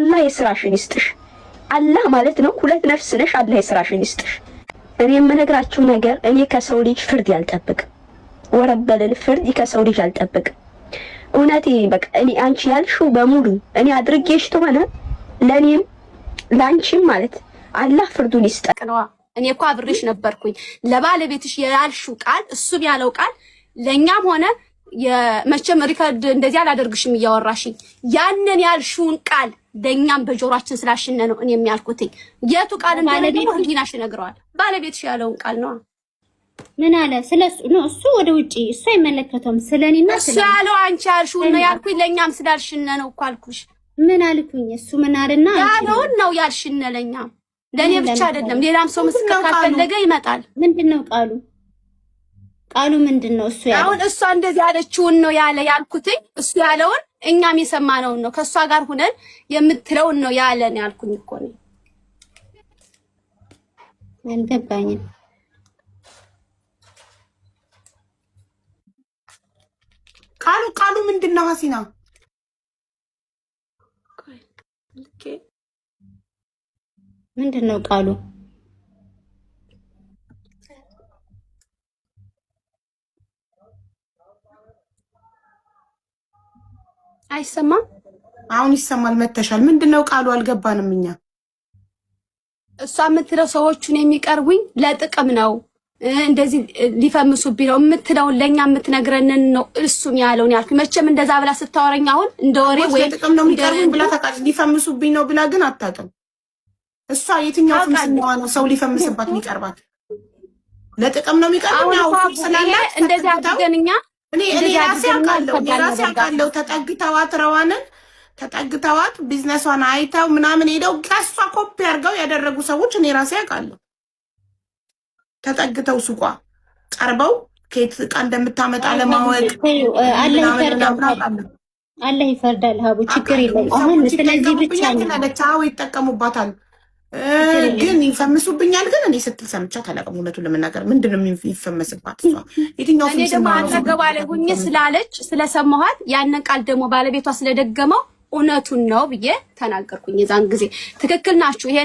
አላህ የስራሽን ይስጥሽ። አላህ ማለት ነው ሁለት ነፍስ ነሽ። አላህ የስራሽን ይስጥሽ። እኔ የምነግራችሁ ነገር እኔ ከሰው ልጅ ፍርድ አልጠብቅም። ወረበል ፍርድ ከሰው ልጅ አልጠብቅም። እውነቴ በቃ እኔ አንቺ ያልሽው በሙሉ እኔ አድርጌሽ ተሆነ ለኔም ላንቺም ማለት አላህ ፍርዱን ይስጠቅ ነው። እኔ እኮ አብሬሽ ነበርኩኝ። ለባለቤትሽ ያልሽው ቃል እሱም ያለው ቃል ለኛም ሆነ የመቼም ሪከርድ እንደዚህ አላደርግሽም እያወራሽኝ ያንን ያልሽውን ቃል ለኛም በጆሮአችን ስላሽነ ነው እኔ የሚያልኩትኝ። የቱ ቃል እንደሆነ ደግሞ ህሊናሽ ይነግረዋል። ባለቤትሽ ያለውን ቃል ነው። ምን አለ ስለሱ ነው? እሱ ወደ ውጪ እሱ አይመለከተውም። ስለኔና እሱ ያለው አንቺ ያልሽውን ነው ያልኩኝ። ለኛም ስላልሽነ ነው እኮ አልኩሽ። ምን አልኩኝ? እሱ ምን አለና ያለውን ነው ያልሽነ ለኛም ለኔ ብቻ አይደለም። ሌላም ሰው ምስክር ካፈለገ ይመጣል። ምንድነው ቃሉ? ቃሉ ምንድነው? እሱ ያለው አሁን እሷ እንደዚህ ያለችውን ነው ያልኩትኝ። እሱ ያለውን እኛም የሰማነውን ነው ከሷ ጋር ሆነን የምትለውን ነው ያለን ያልኩኝ እኮ ነው። አልገባኝም። ቃሉ ምንድነው ሀሲና? ምንድነው ቃሉ? አይሰማም? አሁን ይሰማል። መተሻል። ምንድነው ቃሉ? አልገባንም እኛ። እሷ የምትለው ሰዎቹን የሚቀርቡኝ ለጥቅም ነው እንደዚህ ሊፈምሱብኝ ነው የምትለውን ለኛ የምትነግረንን ነው እሱም ያለውን ያልኩኝ። መቼም እንደዛ ብላ ስታወራኝ አሁን እንደ ወሬ ወይ ለጥቅም ነው የሚቀርቡኝ ብላ ታውቃለች። ሊፈምሱብኝ ነው ብላ ግን አታውቅም። እሷ የትኛው ፍምስናዋ ነው ሰው ሊፈምስባት የሚቀርባት? ለጥቅም ነው የሚቀርቡኝ። አው ስላላት እንደዚህ አድርገንኛ እኔ ራሴ አውቃለሁ። ተጠግተዋት ረዋንን ተጠግተዋት ቢዝነሷን አይተው ምናምን ሄደው ከሷ ኮፒ አድርገው ያደረጉ ሰዎች እኔ ራሴ አውቃለሁ። ተጠግተው ሱቋ ቀርበው ከየት ዕቃ እንደምታመጣ ለማወቅ አላህ ይፈርዳል። ሀቡ ችግር የለም። አሁን ስለዚህ ብቻ ነው ይጠቀሙባታል። ግን ይፈምሱብኛል። ግን እኔ ስትል ሰምቻት አላውቅም። እውነቱን ለመናገር ምንድነው የሚፈመስባት? እሷ የትኛው እኔ ደግሞ አጠገቧ ላይ ሁኜ ስላለች ስለሰማኋት ያንን ቃል ደግሞ ባለቤቷ ስለደገመው እውነቱን ነው ብዬ ተናገርኩኝ። የዛን ጊዜ ትክክል ናችሁ፣ ይሄ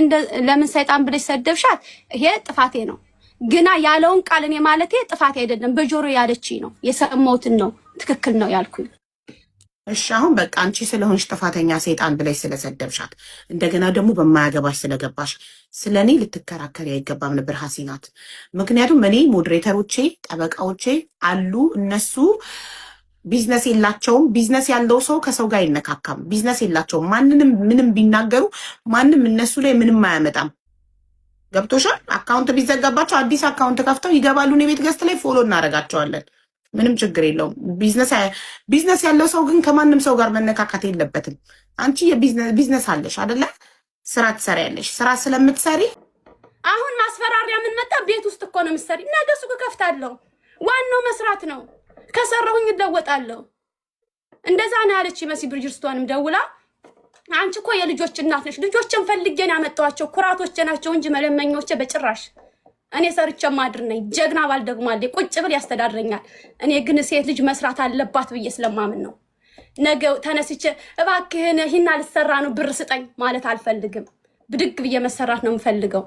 ለምን ሰይጣን ብለሽ ሰደብሻት፣ ይሄ ጥፋቴ ነው። ግና ያለውን ቃል እኔ ማለቴ ጥፋቴ አይደለም፣ በጆሮ ያለችኝ ነው የሰማሁትን ነው ትክክል ነው ያልኩኝ። እሺ አሁን በቃ አንቺ ስለሆንሽ ጥፋተኛ ሰይጣን ብለሽ ስለሰደብሻት እንደገና ደግሞ በማያገባሽ ስለገባሽ ስለኔ ልትከራከሪ አይገባም ነበር ሀሲናት። ምክንያቱም እኔ ሞዴሬተሮቼ ጠበቃዎቼ አሉ። እነሱ ቢዝነስ የላቸውም። ቢዝነስ ያለው ሰው ከሰው ጋር አይነካካም። ቢዝነስ የላቸውም። ማንንም ምንም ቢናገሩ ማንም እነሱ ላይ ምንም አያመጣም። ገብቶሻል? አካውንት ቢዘጋባቸው አዲስ አካውንት ከፍተው ይገባሉ። እኔ ቤት ገዝት ላይ ፎሎ እናደርጋቸዋለን። ምንም ችግር የለውም። ቢዝነስ ያለው ሰው ግን ከማንም ሰው ጋር መነካካት የለበትም። አንቺ የቢዝነስ አለሽ አይደለ? ስራ ትሰሪያለሽ። ስራ ስለምትሰሪ አሁን ማስፈራሪያ ምን መጣ? ቤት ውስጥ እኮ ነው የምትሰሪ። ነገ ሱቅ ከፍታለሁ። ዋናው መስራት ነው። ከሰራሁኝ እለወጣለሁ። እንደዛ ነው ያለች መሲ ብርጅስቶንም ደውላ አንቺ እኮ የልጆች እናት ነሽ። ልጆችን ፈልጌን ያመጣኋቸው ኩራቶቼ ናቸው እንጂ መለመኞቼ በጭራሽ። እኔ ሰርቼ ማድር ነኝ። ጀግና ባል ደግሞ አለ ቁጭ ብል ያስተዳድረኛል። እኔ ግን ሴት ልጅ መስራት አለባት ብዬ ስለማምን ነው። ነገ ተነስቼ እባክህን ይህና ልሰራ ነው ብር ስጠኝ ማለት አልፈልግም። ብድግ ብዬ መሰራት ነው የምፈልገው።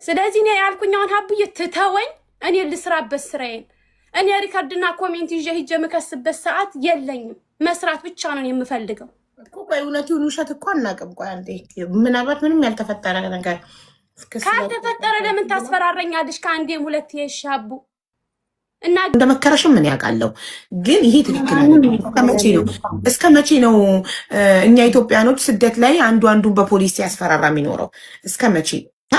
ስለዚህ እኔ ያልኩኛውን ሀብዬ ትተወኝ፣ እኔ ልስራበት ስራዬን። እኔ ሪከርድና ኮሜንት ይዤ ሂጄ የምከስበት ሰዓት የለኝም። መስራት ብቻ ነው የምፈልገው። ቆይ እውነቱን ውሸት እኮ አናውቅም። ቆይ አንዴ ምናልባት ምንም ያልተፈጠረ ነገር ካልተፈጠረ ለምን ታስፈራረኛለሽ? ከአንዴም ሁለት የሻቡ እና እንደመከረሽም ምን ያውቃለሁ። ግን ይሄ ትክክል አይደለም። እስከ መቼ ነው እኛ ኢትዮጵያኖች ስደት ላይ አንዱ አንዱን በፖሊስ ያስፈራራ የሚኖረው? እስከ መቼ?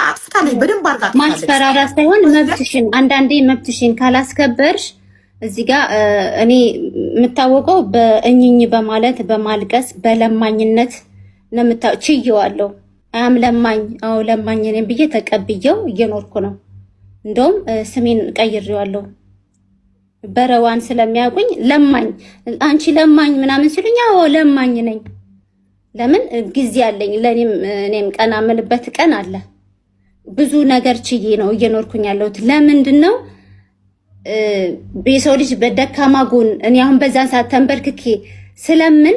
አጥፍታለች፣ በደንብ አድርጋ ማስፈራራ ሳይሆን መብትሽን፣ አንዳንዴ መብትሽን ካላስከበርሽ እዚህ ጋር እኔ የምታወቀው በእኝኝ በማለት በማልቀስ በለማኝነት ችየዋለሁ። አም ለማኝ አው ለማኝ ነኝ ብዬ ተቀብየው እየኖርኩ ነው። እንደውም ስሜን ቀይሬዋለሁ። በረዋን ስለሚያውቁኝ ለማኝ አንቺ ለማኝ ምናምን ሲሉኝ አዎ ለማኝ ነኝ። ለምን ጊዜ አለኝ። እኔም ቀና ምልበት ቀን አለ። ብዙ ነገር ችዬ ነው እየኖርኩኝ ያለሁት። ለምንድን ነው የሰው ልጅ በደካማ ጎን እኔ አሁን በዛን ሰዓት ተንበርክኬ ስለምን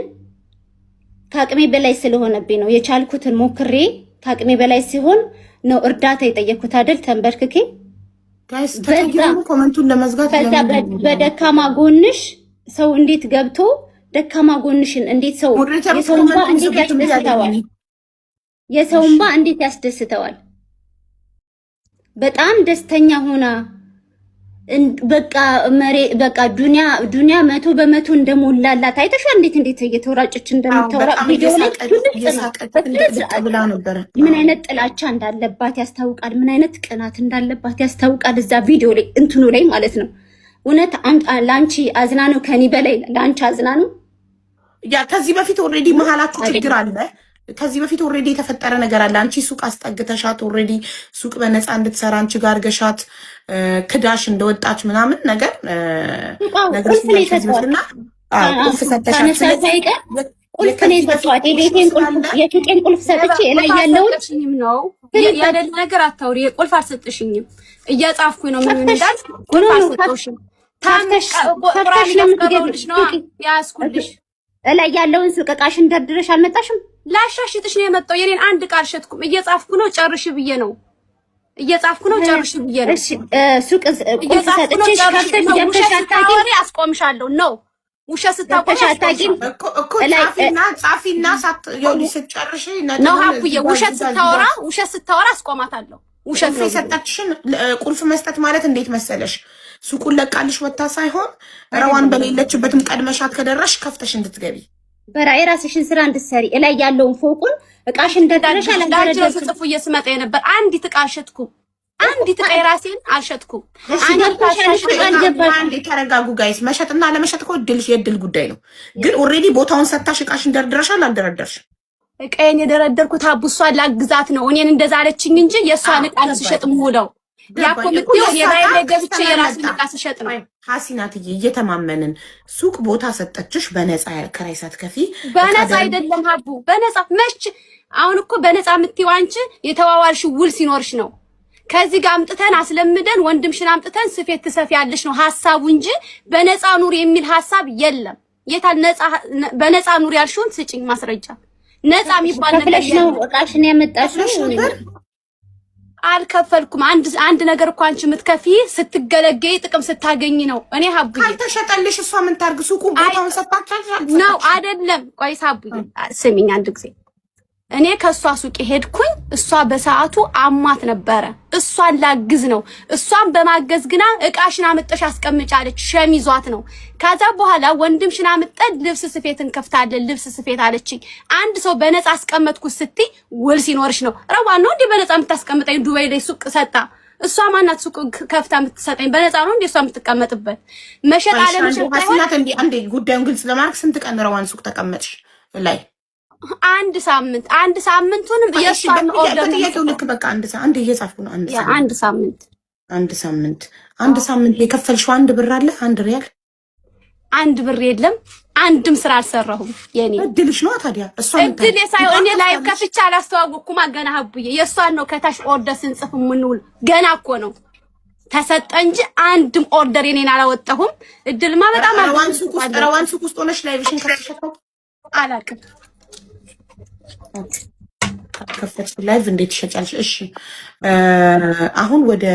ከአቅሜ በላይ ስለሆነብኝ ነው የቻልኩትን ሞክሬ ከአቅሜ በላይ ሲሆን ነው እርዳታ የጠየኩት አይደል ተንበርክኬ ጋይስ ተቀየሙ ኮሜንቱን ለመዝጋት በደካማ ጎንሽ ሰው እንዴት ገብቶ ደካማ ጎንሽን እንዴት ሰው የሰውንባ እንዴት ያስደስተዋል በጣም ደስተኛ ሆና በቃ ዱንያ 100% እንደሞላላት አይተሻል እንዴት እየተወራጨች እንደምታወራ ቪዲዮ ላይ ምን አይነት ጥላቻ እንዳለባት ያስታውቃል ምን አይነት ቅናት እንዳለባት ያስታውቃል እዛ ቪዲዮ ላይ እንትኑ ላይ ማለት ነው እውነት ላንቺ አዝና ነው ከኒ በላይ ላንቺ አዝና ነው ያ ከዚህ በፊት ኦሬዲ መሃላችሁ ችግር አለ ከዚህ በፊት ኦሬዲ የተፈጠረ ነገር አለ አንቺ ሱቅ አስጠግተሻት ኦሬዲ ሱቅ በነፃ እንድትሰራ አንቺ ጋር ገሻት ክዳሽ እንደወጣች ምናምን ነገር ስለተሰጠና ቁልፍ ሰጠሻት ቁልፍ ነው የሰጧት የሱቄን ቁልፍ ሰጥቼ ላይ ያለውን ነው ያደለ ነገር አታውሪ ቁልፍ አልሰጥሽኝም እያጻፍኩኝ ነው ምን እንዳል ቁልፍ አልሰጥሽም ታምሽ ቁራሽ ለምትገበልሽ ነው ያስኩልሽ ላይ ያለውን ሱቅ ዕቃሽን ደርድረሽ አልመጣሽም ላሻሽጥሽ ነው የመጣው የኔን አንድ ቃል ሸጥኩም እየጻፍኩ ነው ጨርሽ ብዬ ነው እየጻፍኩ ነው ጨርሽ ብዬ ነው ሱቅ ቁልፍ ሰጥቼሽ ከፍተሽ ገብተሽ አታውቂ አስቆምሻለሁ ነው ውሸት ስታቆሽ አታውቂም እኮ ጻፊና ስትጨርሽ ነው ሀቡዬ ውሸት ስታወራ አስቆማታለሁ ውሸት ነው የሰጠችሽን ቁልፍ መስጠት ማለት እንዴት መሰለሽ ሱቁን ለቃልሽ ወጣ ሳይሆን ረዋን በሌለችበትም ቀድመሻት ከደረሽ ከፍተሽ እንድትገቢ በራይ ራስሽን ስራ እንድትሰሪ ላይ ያለውን ፎቁን ዕቃሽን ደርድረሽ አላደረሽ ጽፉ እየስመጣ የነበር አንዲት ዕቃ አልሸጥኩም አንዲት ዕቃ ራሴን አልሸጥኩም አንዴ ተረጋጉ ጋይስ መሸጥና ለመሸጥ እኮ የእድል ጉዳይ ነው ግን ኦሬዲ ቦታውን ሰጣሽ ዕቃሽን ደርድረሻል አልደረደርሽ ዕቃዬን የደረደርኩት አቡሷን ላግዛት ነው እኔን እንደዛ አለችኝ እንጂ የእሷን ዕቃ ስሸጥ ሙለው ያኮምቴው የራይ ለገብቼ የራስን ዕቃ ስሸጥ ነው ሐሲናትዬ እየተማመንን ሱቅ ቦታ ሰጠችሽ በነፃ ያልከራይ ሳትከፊ በነፃ አይደለም ሀቡ በነፃ መች አሁን እኮ በነፃ የምትይው አንቺ የተዋዋልሽ ውል ሲኖርሽ ነው ከዚህ ጋር አምጥተን አስለምደን ወንድምሽን አምጥተን ስፌት ትሰፊያለሽ ነው ሐሳቡ እንጂ በነፃ ኑር የሚል ሐሳብ የለም የታል ነፃ በነፃ ኑር ያልሽውን ስጪኝ ማስረጃ ነፃ የሚባል ነገር ነው ዕቃሽን ያመጣሽው አልከፈልኩም አንድ ነገር እኮ አንቺ የምትከፊ ስትገለገይ ጥቅም ስታገኝ ነው እኔ ሀቡዬ ካልተሸጠልሽ እሷ ምን ታርግ ሱቁ ቦታውን ሰጣቻለሽ ነው አይደለም ቆይስ ሀቡዬ ስሚኝ አንድ ጊዜ እኔ ከሷ ሱቅ ሄድኩኝ እሷ በሰዓቱ አማት ነበረ እሷን ላግዝ ነው እሷን በማገዝ ግና ዕቃሽን አመጣሽ አስቀምጫለች ሸሚዟት ነው ከዛ በኋላ ወንድምሽን አመጣን ልብስ ስፌትን ከፍታለን ልብስ ስፌት አለችኝ አንድ ሰው በነፃ አስቀመጥኩ ስትይ ውል ሲኖርሽ ነው ረዋን ነው እንዴ በነፃ የምታስቀምጠኝ ዱባይ ላይ ሱቅ ሰጣ እሷ ማናት ሱቅ ከፍታ የምትሰጠኝ በነፃ ነው እንዴ እሷ የምትቀመጥበት መሸጥ አለ መሸጥ ሐሲናት እንዴ አንዴ ጉዳዩን ግልጽ ለማድረግ ስንት ቀን ረዋን ሱቅ ተቀመጥሽ ላይ አንድ ሳምንቱንም የሷን ኦርደር ነው ልክ በቃ አንድ እየጻፍኩ ነው አንድ ሳምንት የከፈልሽው አንድ ብር አለ አንድ ሪያል አንድ ብር የለም አንድም ስራ አልሰራሁም የኔ እድልሽ ነው ታዲያ እሷ እድል የሳይሆን እኔ ላይቭ ከፍቻ አላስተዋወቅኩም ገና ሀቡዬ የሷን ነው ከታሽ ኦርደር ስንጽፍ ምንውል ገና እኮ ነው ተሰጠ እንጂ አንድም ኦርደር የኔን አላወጣሁም እድልማ በጣም ረዋን ሱቅ ውስጥ ሆነሽ ላይቭሽን ከፍተሽው አላውቅም ከፈትሽ ላይቭ እንዴት ትሸጫለሽ እሺ አሁን ወደ